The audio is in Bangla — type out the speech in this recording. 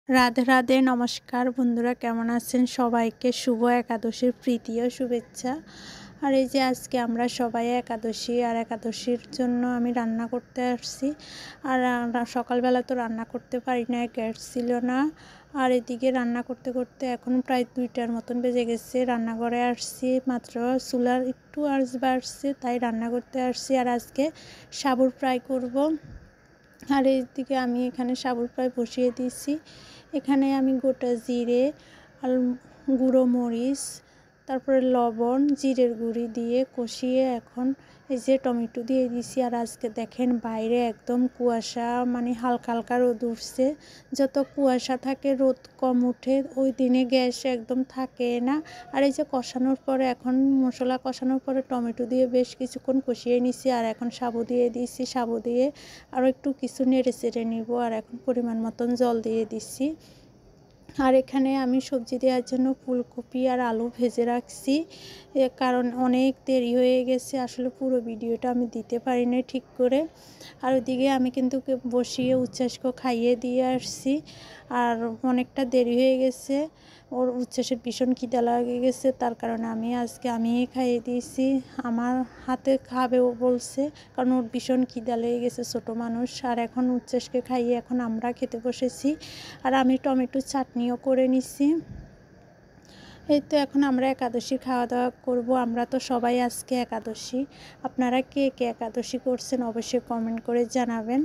রাধে রাধে, নমস্কার বন্ধুরা, কেমন আছেন? সবাইকে শুভ একাদশীর প্রীতি ও শুভেচ্ছা। আর এই যে আজকে আমরা সবাই একাদশী, আর একাদশীর জন্য আমি রান্না করতে আসছি। আর সকালবেলা তো রান্না করতে পারি না, গ্যাস ছিল না। আর এদিকে রান্না করতে করতে এখন প্রায় 2টার মতন বেজে গেছে। রান্নাঘরে আসছি মাত্র, চুলার একটু আঁচ বাড়ছে, তাই রান্না করতে আসছি। আর আজকে সাবুর ফ্রাই করব। আর এইদিকে আমি এখানে সাবুর ফ্রাই বসিয়ে দিয়েছি। এখানে আমি গোটা জিরে আর গুঁড়ো মরিচ, তারপরে লবণ, জিরের গুঁড়ি দিয়ে কষিয়ে এখন এই যে টমেটো দিয়ে দিয়েছি। আর আজকে দেখেন বাইরে একদম কুয়াশা, মানে হালকা হালকা রোদ উঠছে। যত কুয়াশা থাকে রোদ কম উঠে, ওই দিনে গ্যাস একদম থাকে না। আর এই যে কষানোর পরে, এখন মশলা কষানোর পরে টমেটো দিয়ে বেশ কিছুক্ষণ কষিয়ে নিছি। আর এখন সাবু দিয়ে দিয়েছি, সাবু দিয়ে আরও একটু কিছু নেড়ে চেড়ে নিব। আর এখন পরিমাণ মতন জল দিয়ে দিচ্ছি। আর এখানে আমি সবজি দেওয়ার জন্য ফুলকপি আর আলু ভেজে রাখছি, কারণ অনেক দেরি হয়ে গেছে, আসলে পুরো ভিডিওটা আমি দিতে পারি না ঠিক করে। আর ওইদিকে আমি কিন্তু বসিয়ে উচ্ছ্বাসকে খাইয়ে দিয়ে আসছি। আর অনেকটা দেরি হয়ে গেছে, ওর উচ্ছ্বাসের ভীষণ খিদা লাগে গেছে, তার কারণে আমিই খাইয়ে দিয়েছি। আমার হাতে খাবে ও বলছে, কারণ ওর ভীষণ খিদা লেগে গেছে, ছোটো মানুষ। আর এখন উচ্ছ্বাসকে খাইয়ে এখন আমরা খেতে বসেছি। আর আমি টমেটো চাটনিও করে নিছি। এই তো এখন আমরা একাদশী খাওয়া দাওয়া করব। আমরা তো সবাই আজকে একাদশী। আপনারা কে কে একাদশী করছেন অবশ্যই কমেন্ট করে জানাবেন।